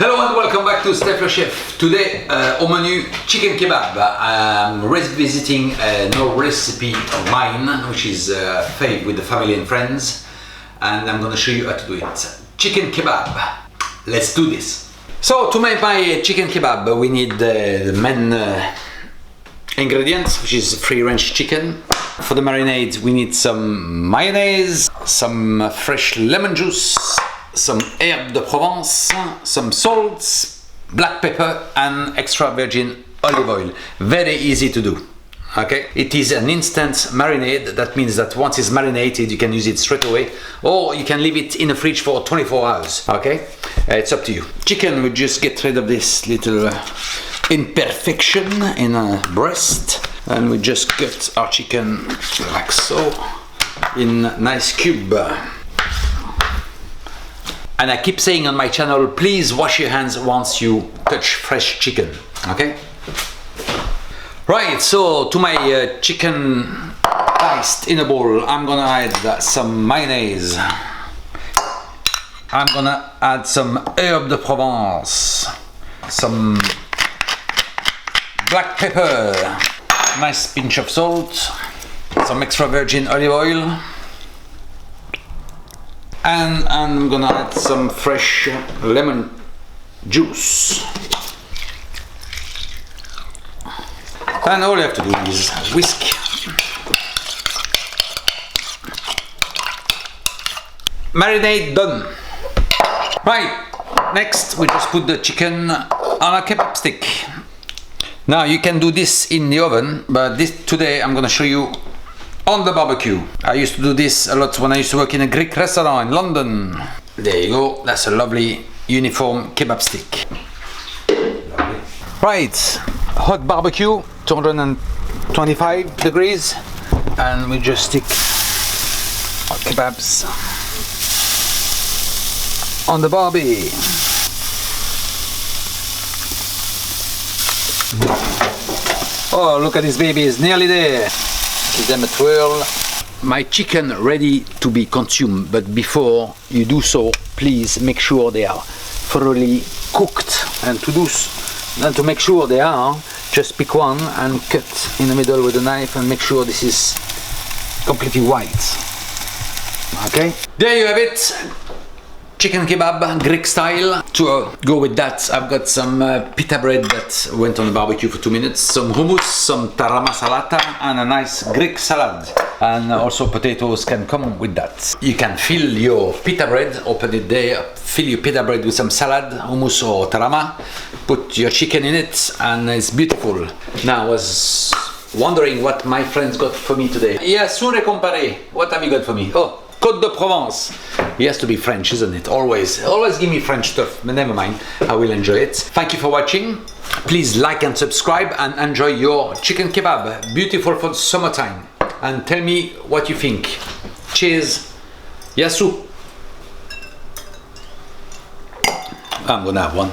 Hello and welcome back to Stef le Chef. Today au menu chicken kebab. I'm revisiting an old recipe of mine, which is fave with the family and friends, and I'm gonna show you how to do it. Chicken kebab. Let's do this. So to make my chicken kebab, we need the main ingredients, which is free-range chicken. For the marinade, we need some mayonnaise, some fresh lemon juice, some herbe de Provence, some salt, black pepper and extra virgin olive oil. Very easy to do. Okay, it is an instant marinade. That means that once it's marinated you can use it straight away, or you can leave it in the fridge for 24 hours. Okay, it's up to you. Chicken, we just get rid of this little imperfection in a breast, and we just cut our chicken like so in nice cube. And I keep saying on my channel, please wash your hands once you touch fresh chicken. Okay? Right, so to my chicken diced in a bowl, I'm gonna add some mayonnaise. I'm gonna add some herbe de Provence, some black pepper, nice pinch of salt, some extra virgin olive oil, and I'm gonna add some fresh lemon juice. And all you have to do is whisk. Marinade done. Right, next we just put the chicken on a kebab stick. Now you can do this in the oven, but today I'm gonna show you on the barbecue. I used to do this a lot when I used to work in a Greek restaurant in London. There you go, that's a lovely uniform kebab stick. Lovely. Right, hot barbecue, 225 degrees, and we just stick our kebabs on the barbie. Oh, look at this baby, it's nearly there. Give them a twirl. My chicken ready to be consumed, but before you do so, please make sure they are thoroughly cooked. And to make sure they are, just pick one and cut in the middle with a knife and make sure this is completely white. Okay, there you have it. Chicken kebab, Greek style. To go with that, I've got some pita bread that went on the barbecue for 2 minutes, some hummus, some tarama salata, and a nice Greek salad. And also potatoes can come with that. You can fill your pita bread, open it there, fill your pita bread with some salad, hummus or tarama, put your chicken in it, and it's beautiful. Now I was wondering what my friends got for me today. Yassure comparé, what have you got for me? Oh, Côte de Provence. He has to be French, isn't it? Always give me French stuff, but never mind, I will enjoy it. Thank you for watching. Please like and subscribe and enjoy your chicken kebab. Beautiful for summertime. And tell me what you think. Cheers. Yassou. I'm gonna have one.